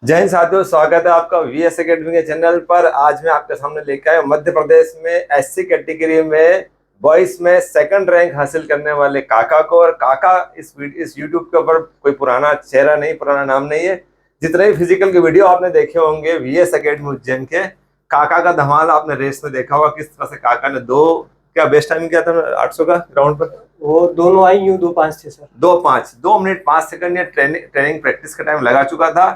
जय हिंद साथियों, स्वागत है आपका वीएस एकेडमी के चैनल पर। आज मैं आपके सामने लेकर आया मध्य प्रदेश में एससी कैटेगरी में बॉयज में सेकंड रैंक हासिल करने वाले काका को। और काका इस यूट्यूब के ऊपर कोई पुराना चेहरा नहीं, पुराना नाम नहीं है। जितने भी फिजिकल के वीडियो आपने देखे होंगे वीएस एकेडमी उज्जैन के, काका का धमाल आपने रेस में देखा होगा। किस तरह से काका ने क्या बेस्ट टाइम किया था 800 का ग्राउंड पर। वो दोनों आई यूं 2:05 थे सर। 2:05, 2 मिनट 5 सेकंड ये ट्रेनिंग प्रैक्टिस का टाइम लगा चुका था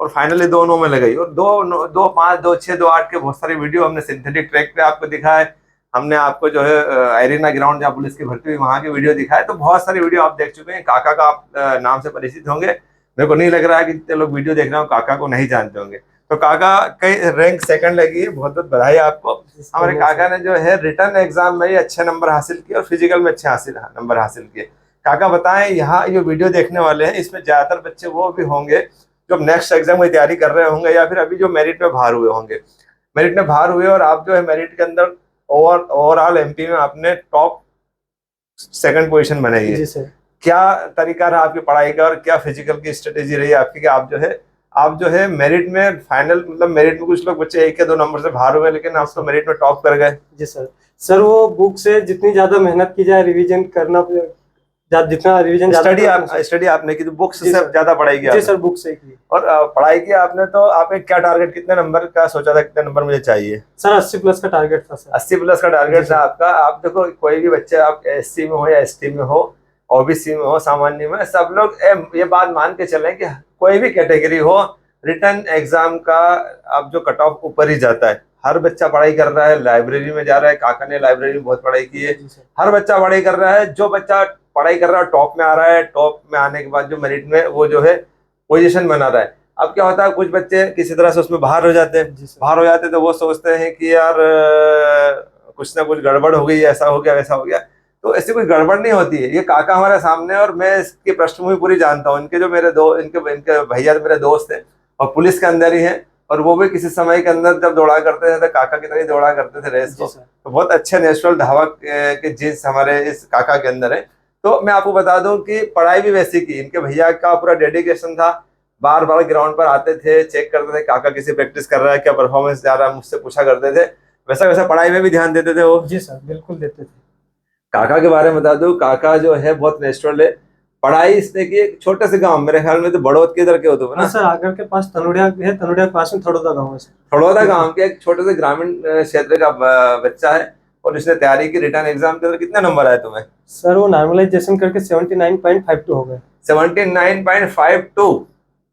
और फाइनली 2:09 में लगाई। और 2:05, 2:06, 2:08 के बहुत सारे वीडियो हमने सिंथेटिक ट्रैक पे आपको दिखाए। हमने आपको जो है एरिना ग्राउंड जहाँ पुलिस की भर्ती हुई वहां के वीडियो दिखाए। तो बहुत सारे वीडियो आप देख चुके हैं। काका का आप नाम से परिचित होंगे। मेरे को नहीं लग रहा है कि जितने लोग वीडियो देख रहे हो काका को नहीं जानते होंगे। तो काका कई रैंक सेकंड लगी है, बहुत बहुत बधाई आपको। हमारे काका ने जो है रिटर्न एग्जाम में अच्छे नंबर हासिल किए और फिजिकल में अच्छे नंबर हासिल किए। काका बताएं, यहाँ ये वीडियो देखने वाले हैं इसमें ज्यादातर बच्चे वो भी होंगे जो नेक्स्ट एग्जाम की तैयारी कर रहे होंगे या फिर अभी जो मेरिट में बाहर हुए होंगे। मेरिट में बाहर हुए और आप जो है मेरिट के अंदर ओवरऑल एमपी में आपने टॉप सेकंड पोजीशन बनाई है। जी सर। क्या तरीका रहा आपकी पढ़ाई का और क्या फिजिकल की स्ट्रेटेजी रही आपकी कि आप जो है मेरिट में फाइनल, मतलब मेरिट में कुछ लोग बच्चे 1 या 2 नंबर से बाहर हुए लेकिन आप तो मेरिट में टॉप कर गए। जी सर। सर वो बुक से जितनी ज्यादा मेहनत की जाए, रिवीजन करना, जितना रिवीजन स्टडी आपने की, बुक्स से ज्यादा पढ़ाई की? जी सर, बुक से की। और पढ़ाई की आपने, तो आपने क्या टारगेट, कितने नंबर का सोचा था, कितने नंबर मुझे चाहिए? सर 80 प्लस का टारगेट था सर। 80 प्लस का टारगेट था आपका। आप देखो, कोई भी बच्चे, आप एससी में हो या एसटी में हो, ओबीसी में हो, सामान्य में, सब लोग ये बात मान के चलें कि कोई भी कैटेगरी हो, रिटर्न एग्जाम का अब जो कट ऑफ ऊपर ही जाता है। हर बच्चा पढ़ाई कर रहा है, लाइब्रेरी में जा रहा है। काका ने लाइब्रेरी में बहुत पढ़ाई की है। हर बच्चा पढ़ाई कर रहा है। जो बच्चा पढ़ाई कर रहा है टॉप में आ रहा है, टॉप में आने के बाद जो मेरिट में वो जो है पोजीशन बना रहा है। अब क्या होता है, कुछ बच्चे किसी तरह से उसमें बाहर हो जाते हैं। बाहर हो जाते हैं तो वो सोचते हैं कि यार कुछ ना कुछ गड़बड़ हो गई, ऐसा हो गया वैसा हो गया। तो ऐसी कोई गड़बड़ नहीं होती है। ये काका हमारे सामने, और मैं इसकी पृष्ठभूमि पूरी जानता हूँ। इनके जो मेरे इनके भैया मेरे दोस्त हैं और पुलिस के अंदर ही हैं। और वो भी किसी समय के अंदर जब दौड़ा करते थे तो काका की तरह दौड़ा करते थे रेस को। तो बहुत अच्छे नेचुरल धावक के जीन्स हमारे इस काका के अंदर है। तो मैं आपको बता दूं कि पढ़ाई भी वैसी की। इनके भैया का पूरा डेडिकेशन था। बार बार ग्राउंड पर आते थे, चेक करते थे काका कैसे प्रैक्टिस कर रहा है, क्या परफॉर्मेंस जा रहा है, मुझसे पूछा करते थे। वैसा वैसा पढ़ाई में भी ध्यान देते थे वो। जी सर, बिल्कुल देते थे। काका के बारे में बता दूं, काका जो है बहुत नेचुरल है। पढ़ाई इसने की एक छोटे से गांव, मेरे ख्याल में तो बड़ौद के इधर के हो तुम ना? सर आगर के पास तनुड़िया है, तनुड़िया के पास में थड़ोदा गाँव है सर। थड़ौदा गांव के एक छोटे से ग्रामीण क्षेत्र का बच्चा है। और इसने तैयारी की रिटर्न एग्जाम के अंदर। कितने नंबर आए तुम्हें? सर वो नॉर्मलाइजेशन करके 79.52 हो गए। 79.52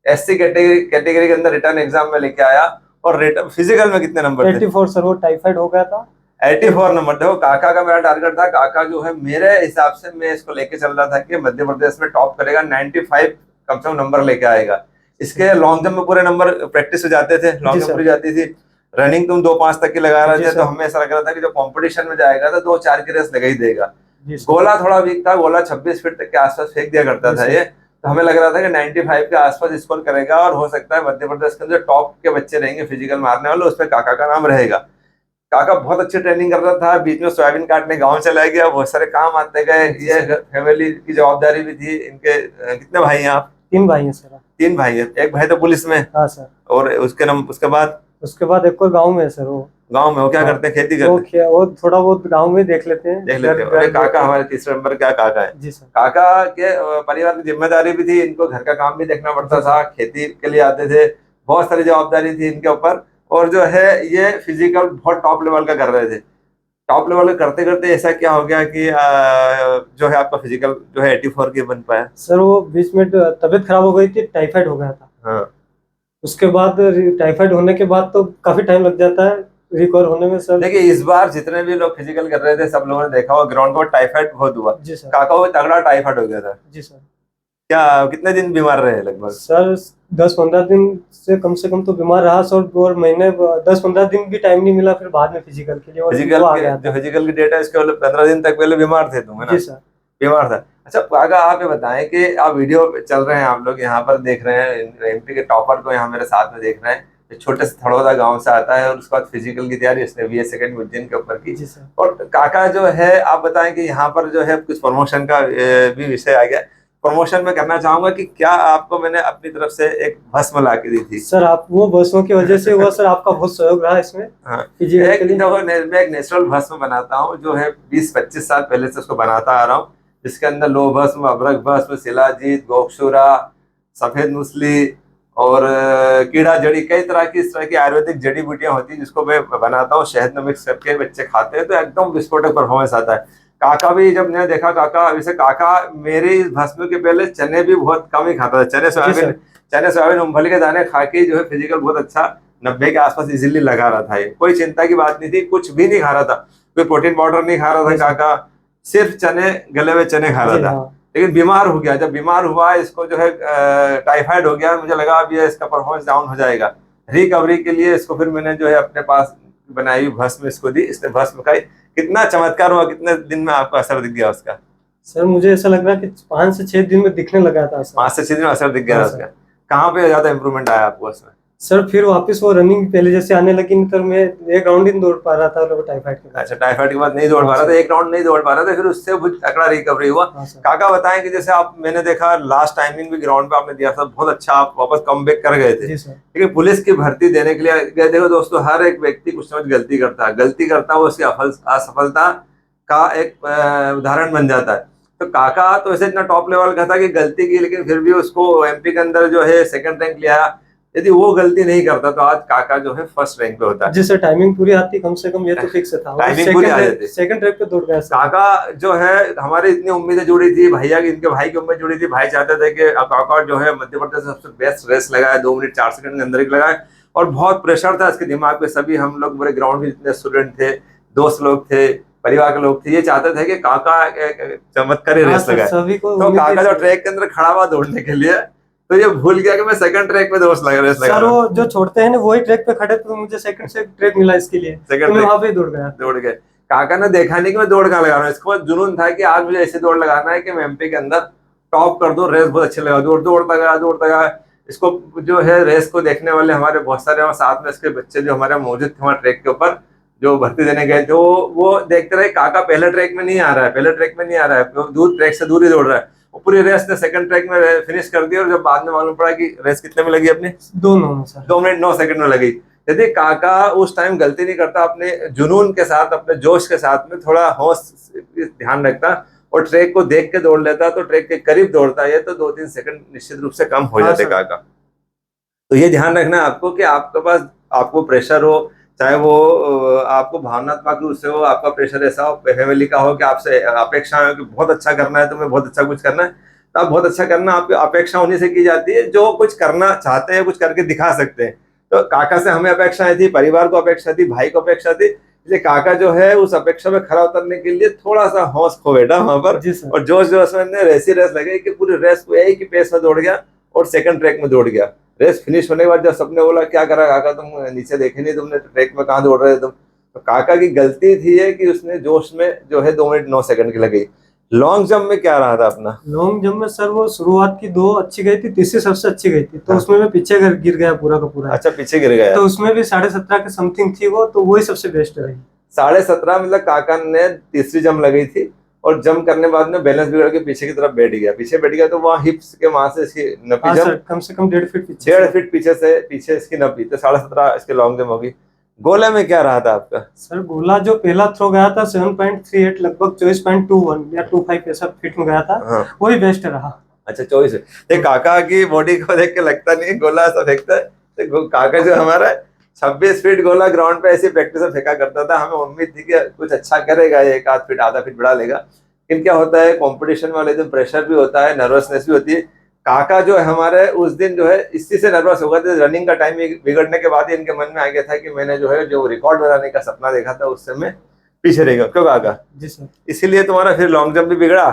एससी कैटेगरी के अंदर रिटर्न एग्जाम में लेके आया। और रिटर्न फिजिकल में कितने नंबर थे? 84 सर, वो टाइफाइड हो गया था। 84 नंबर। देखो, काका का मेरा टारगेट था। काका जो है मेरे हिसाब से, मैं इसको लेके चल रहा था कि मध्य प्रदेश में टॉप करेगा, 95 कम से कम नंबर लेके आएगा। इसके लॉन्ग जंप में पूरे नंबर प्रैक्टिस हो जाते थे, लॉन्ग जंप पूरी जाती थी। रनिंग तुम 2:05 तक की लगा रहे थे, तो हमें ऐसा लग रहा था कि जो कंपटीशन में जाएगा तो 2:04 की रेस लगा ही देगा। गोला थोड़ा वीक था, गोला 26 फीट तक के आसपास फेंक दिया करता था ये। तो हमें लग रहा था कि 95 के आसपास स्कोर करेगा और हो सकता है मध्य प्रदेश के अंदर टॉप के बच्चे रहेंगे फिजिकल मारने वाले, उसमें काका का नाम रहेगा। काका बहुत अच्छी ट्रेनिंग कर रहा था। बीच में सोयाबीन काटने गांव चला गया, बहुत सारे काम आते गए। ये फैमिली की जवाबदारी भी थी इनके। कितने भाई हैं आप? 3 भाई हैं सर। 3 भाई है। एक भाई तो पुलिस में? हाँ सर। और उसके बाद एक और गाँव में है सर। वो गांव में वो क्या करते हैं? खेती करते हैं? वो थोड़ा बहुत गाँव में देख लेते हैं। अरे काका हमारे तीसरे नंबर का काका है। जी सर। काका के परिवार की जिम्मेदारी भी थी, इनको घर का काम भी देखना पड़ता था, खेती के लिए आते थे, बहुत सारी जवाबदारी थी इनके ऊपर। और जो है ये फिजिकल बहुत टॉप लेवल का कर रहे थे। टॉप लेवल का करते करते ऐसा क्या हो गया कि जो है आपका फिजिकल जो है 84 के बन पाया? सर वो बीच में तबीयत खराब हो गई थी, टाइफाइड हो गया था। हाँ। उसके बाद टाइफाइड होने के बाद तो काफी टाइम लग जाता है रिकवर होने में सर। देखिए, इस बार जितने भी लोग फिजिकल कर रहे थे सब लोगों ने देखा हुआ ग्राउंड पर टाइफाइड बहुत हुआ। जी सर। काका को तगड़ा टाइफाइड हो गया था। जी सर। क्या कितने दिन बीमार रहे लगभग? सर 10-15 दिन से कम तो बीमार रहा सर। और महीने 10-15 दिन भी टाइम नहीं मिला फिर बाद में फिजिकल के लिए। और फिजिकल की डेटा इसके 15 दिन तक पहले बीमार थे तुम, है ना? जी सर। बीमार था। अच्छा काका, आप ये बताएं कि आप वीडियो चल रहे हैं, आप लोग यहाँ पर देख रहे हैं एमपी के टॉपर को यहाँ मेरे साथ में देख रहे हैं। एक छोटे से थड़ौदा गांव से आता है और उसके बाद फिजिकल की तैयारी इसने वीएस सेकंड उज्जैन के ऊपर की। जी सर। और काका जो है, आप बताएं कि यहाँ पर जो है कुछ प्रमोशन का भी विषय आ गया। प्रमोशन में करना चाहूंगा कि क्या आपको मैंने अपनी तरफ से एक भस्म ला के दी थी। सर आप वो बसों की वजह से हुआ सर, आपका बहुत सहयोग रहा इसमें हाँ, फिजिकली। मैं एक नेचुरल भस्म बनाता हूँ जो है 20-25 साल पहले से उसको बनाता आ रहा हूँ, जिसके अंदर लोह भस्म, अभ्रक भस्म, शिलाजीत, गोक्षुरा, सफेद मूसली और कीड़ा जड़ी, कई तरह की इस तरह की आयुर्वेदिक जड़ी बूटियां होती है जिसको मैं बनाता हूँ, शहद में मिक्स करके बच्चे खाते हैं तो एकदम विस्फोटक परफॉर्मेंस आता है। काका भी, जब मैंने देखा काका, वैसे काका मेरे इस भस्म के पहले चने भी बहुत कम ही खाता था, चने सोयाबीन मूंगफली के दाने खा के जो है फिजिकल बहुत अच्छा 90 के आसपास इजीली लगा रहा था। ये कोई चिंता की बात नहीं थी, कुछ भी नहीं खा रहा था, कोई प्रोटीन पाउडर नहीं खा रहा था काका, सिर्फ चने, गले हुए चने खा रहा था। लेकिन बीमार हो गया, जब बीमार हुआ इसको जो है टाइफाइड हो गया, मुझे लगा अब ये इसका परफॉर्मेंस डाउन हो जाएगा। रिकवरी के लिए इसको फिर मैंने जो है अपने पास बनाई हुई भस्म इसको दी, इसने भस्म खाई, कितना चमत्कार हुआ, कितने दिन में आपको असर दिख गया उसका? सर मुझे ऐसा लग रहा है कि 5 से 6 दिन में दिखने लगा था सर। 5 से 6 दिन में असर दिख गया उसका। कहाँ पे ज्यादा इंप्रूवमेंट आया आपको उसमें? सर फिर वापस वो रनिंग पहले जैसे आने लगी, नहीं तो मैं 1 राउंड ही नहीं दौड़ पा रहा था टाइफाइड के बाद। अच्छा, टाइफाइड के बाद नहीं दौड़ पा रहा था, 1 राउंड नहीं दौड़ पा रहा था, फिर उससे कुछ तगड़ा रिकवरी हुआ। काका बताएं कि जैसे आप, मैंने देखा लास्ट टाइमिंग भी ग्राउंड पे आपने दिया था, बहुत अच्छा आप वापस कमबैक कर गए थे। लेकिन पुलिस की भर्ती देने के लिए गए। देखो दोस्तों, हर एक व्यक्ति कुछ ना कुछ गलती करता है, वो उसकी असफलता का एक उदाहरण बन जाता है। तो काका तो ऐसे इतना टॉप लेवल का था कि गलती की, लेकिन फिर भी उसको एमपी के अंदर जो है 2nd रैंक लिया। यदि वो गलती नहीं करता तो आज काका जो है 1st रैंक पे होता है। जी सर, टाइमिंग पूरी आती कम से कम, ये तो फिक्स था। टाइमिंग पूरी आ जाती। 2nd रैंक पे दौड़ गया सर। काका जो है, हमारी इतनी उम्मीदें जुड़ी थी भैया की, इनके भाई की उम्मीद जुड़ी थी, भाई चाहते थे कि काका जो है मध्य प्रदेश से सबसे बेस्ट रेस लगाए, 2 मिनट 4 सेकंड के अंदर ही लगाए। और बहुत प्रेशर था इसके दिमाग पे, सभी हम लोग मेरे ग्राउंड में जितने स्टूडेंट थे, दोस्त लोग थे, परिवार के लोग थे, ये चाहते थे कि काका चमत्कारी रेस लगाए। तो काका जो ट्रैक के अंदर खड़ा हुआ दौड़ने के लिए, तो ये भूल गया कि मैं 2nd ट्रैक पे रेस लगा रहा हूं। वो जो छोड़ते हैं ना, वही ट्रैक पे खड़े, तो मुझे 2nd से ट्रैक मिला इसके लिए, तो मैं वहां पे दौड़ गया। काका ने देखा नहीं कि मैं दौड़ कहाँ लगा रहा हूँ, इसके बाद जुनून था कि आज मुझे ऐसे दौड़ लगाना है कि मैं एमपी के अंदर टॉप कर दूं, रेस बहुत अच्छे लगा। दौड़ता गया। इसको जो है रेस को देखने वाले हमारे बहुत सारे साथ में इसके बच्चे जो हमारे मौजूद थे हमारे ट्रैक के ऊपर, जो भर्ती देने गए थे, वो देखते रहे काका पहले ट्रैक में नहीं आ रहा है, दूर ट्रैक से दूर ही दौड़ रहा है। वो पूरी रेस ने 2nd ट्रैक में फिनिश कर दी। और जब बाद में मालूम पड़ा कि रेस कितने में लगी अपनी, 2 मिनट 9 सेकंड में लगी। यदि काका उस टाइम गलती नहीं करता, अपने जुनून के साथ, अपने जोश के साथ में थोड़ा होश ध्यान रखता और ट्रैक को देख के दौड़ लेता, तो ट्रैक के करीब दौड़ता है तो 2-3 सेकंड निश्चित रूप से कम हो जाते काका। तो ये ध्यान रखना आपको कि आपके पास, आपको प्रेशर हो, चाहे वो आपको भावनात्मक रूप से हो, आपका प्रेशर ऐसा हो, फैमिली का हो कि आपसे अपेक्षा है कि बहुत अच्छा करना है, तुम्हें बहुत अच्छा कुछ करना है, तो आप बहुत अच्छा करना, आपकी अपेक्षा उन्हीं से की जाती है जो कुछ करना चाहते हैं, कुछ करके दिखा सकते हैं। तो काका से हमें अपेक्षाएं थी, परिवार को अपेक्षा थी, भाई को अपेक्षा थी, इसलिए काका जो है उस अपेक्षा में खरा उतरने के लिए थोड़ा सा होश खो बैठा वहां पर, और जोश में रेस लगे कि पूरी रेस को एक ही पेस में दौड़ गया और 2nd ट्रैक में दौड़ गया। रेस फिनिश होने के बाद जब सबने बोला क्या करा काका, तुम नीचे देखे नहीं, तुमने ट्रैक में कहाँ दौड़ रहे थे तुम, तो काका की गलती थी है कि उसने जोश में जो है 2 मिनट 9 सेकंड की लगी। लॉन्ग जंप में क्या रहा था अपना? लॉन्ग जंप में सर वो शुरुआत की 2 अच्छी गई थी, तीसरी सबसे अच्छी गई थी, तो उसमें मैं पीछे गिर गया पूरा का पूरा। अच्छा, पीछे गिर गया। तो उसमें भी 17.5 के समथिंग थी वो, तो वही सबसे बेस्ट रही। 17.5 मतलब काका ने तीसरी जंप लगी थी, और जंप करने बाद में बैलेंस बिगड़ के पीछे की तरफ बैठ गया, तो वहाँ हिप्स के वहां से इसकी नपी जंप कम से कम 1.5 फीट पीछे, 1.5 फीट पीछे इसकी नपी, तो 17.5 इसके लॉन्ग जंप होगी। गोले में क्या रहा था आपका? सर गोला जो पहला थ्रो गया था 7.38, लगभग 24.21 या 25 ऐसा फीट में गया था, वही बेस्ट रहा। अच्छा, 24। देख काका की बॉडी को देख के लगता नहीं गोला ऐसा फेंकता है, तो काका जो हमारा 26 फीट गोला ग्राउंड पे ऐसी प्रैक्टिस में फेंका करता था। हमें उम्मीद थी कि कुछ अच्छा करेगा, 1 आध फीट आधा फीट बढ़ा लेगा, लेकिन क्या होता है कंपटीशन वाले दिन प्रेशर भी होता है, नर्वसनेस भी होती है। काका जो है हमारे उस दिन जो है इसी से नर्वस हो गए थे। रनिंग का टाइम बिगड़ने के बाद ही इनके मन में आ गया था कि मैंने जो है जो रिकॉर्ड बनाने का सपना देखा था उससे मैं पीछे रह गया। क्यों काका? जी सर। इसीलिए तुम्हारा फिर लॉन्ग जंप भी बिगड़ा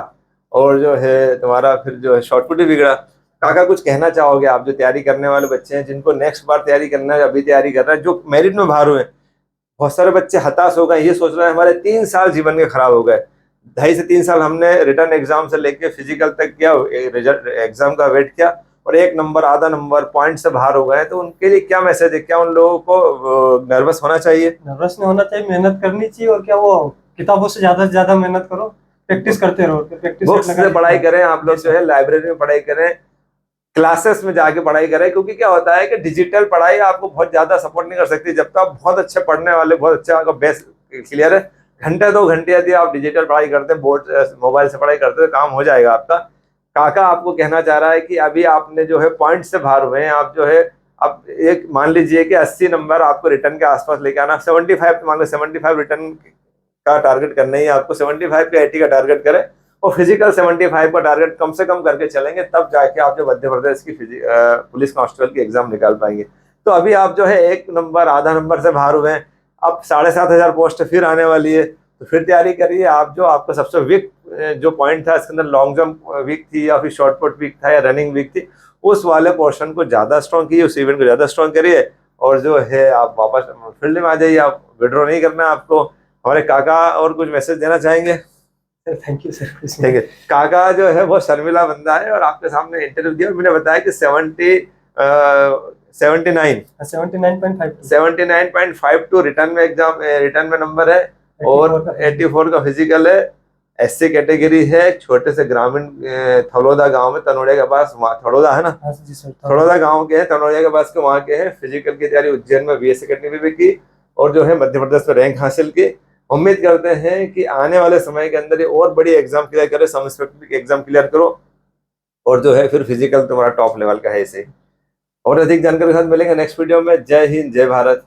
और जो है तुम्हारा फिर जो है शॉर्टपुट भी बिगड़ा। काका कुछ कहना चाहोगे आप जो तैयारी करने वाले बच्चे हैं, जिनको नेक्स्ट बार तैयारी करना है, अभी तैयारी कर रहे हैं, जो मेरिट में बाहर हुए? बहुत सारे बच्चे हताश हो गए, ये सोच रहे हैं हमारे 3 साल जीवन के खराब हो गए। 2.5 से 3 साल हमने रिटर्न एग्जाम से लेके फिजिकल तक किया, रिजल्ट एग्जाम का वेट किया और 1 नंबर आधा नंबर पॉइंट से बाहर हो गए। तो उनके लिए क्या मैसेज है? क्या उन लोगों को नर्वस होना चाहिए? नर्वस नहीं होना चाहिए, मेहनत करनी चाहिए, और क्या वो किताबों से ज्यादा मेहनत करो, प्रैक्टिस करते रहो, प्रैक्टिस बुक्स से पढ़ाई करें आप लोग, जो है लाइब्रेरी में पढ़ाई करें, क्लासेस में जाके पढ़ाई करें, क्योंकि क्या होता है कि डिजिटल पढ़ाई आपको बहुत ज्यादा सपोर्ट नहीं कर सकती। जब तक आप बहुत अच्छे पढ़ने वाले, बहुत अच्छा आपका बेस क्लियर है, घंटे 2 घंटे यदि आप डिजिटल पढ़ाई करते हैं, बोर्ड मोबाइल से पढ़ाई करते हैं, तो काम हो जाएगा आपका। काका आपको कहना चाह रहा है कि अभी आपने जो है पॉइंट से बाहर हुए हैं, आप जो है अब एक मान लीजिए कि 80 नंबर आपको रिटर्न के आसपास लेके आना, 75 मान लो 75 रिटर्न का टारगेट करना ही है आपको, 75 का 80 का टारगेट करें, और फिजिकल 75 का टारगेट कम से कम करके चलेंगे, तब जाके आप जो मध्य प्रदेश की पुलिस कांस्टेबल की एग्जाम निकाल पाएंगे। तो अभी आप जो है 1 नंबर आधा नंबर से बाहर हुए हैं, अब 7,500 पोस्ट फिर आने वाली है, तो फिर तैयारी करिए। आप जो आपका सबसे वीक जो पॉइंट था इसके अंदर, लॉन्ग जंप वीक थी या फिर शॉर्ट पुट वीक था या रनिंग वीक थी, उस वाले पोर्शन को ज्यादा स्ट्रॉन्ग कीजिए, उस इवेंट को ज्यादा स्ट्रॉन्ग करिए, और जो है आप वापस फील्ड में आ जाइए। आप विड्रॉ नहीं करना है आपको। हमारे काका और कुछ मैसेज देना चाहेंगे? Thank you sir. ठीक है, काका जो है वो शर्मिला बंदा है, और आपके सामने इंटरव्यू दिया और मैंने बताया कि 79.52 रिटर्न में नंबर है, और 84 का फिजिकल है। एससी कैटेगरी है, छोटे से ग्रामीण थलोदा गांव में, तनोड़िया के पास, वहाँ थलोदा है ना, थलोदा गांव के हैं, तनोड़िया के पास के वहाँ के हैं। फिजिकल की तैयारी उज्जैन में बीएससी कैटेगरी में की, और जो है मध्य प्रदेश में रैंक हासिल की। उम्मीद करते हैं कि आने वाले समय के अंदर ये और बड़ी एग्जाम क्लियर करो, सब इंस्पेक्टर की एग्जाम क्लियर करो, और जो है फिर फिजिकल तुम्हारा टॉप लेवल का है इसे। और अधिक जानकारी के साथ मिलेंगे नेक्स्ट वीडियो में। जय हिंद, जय भारत।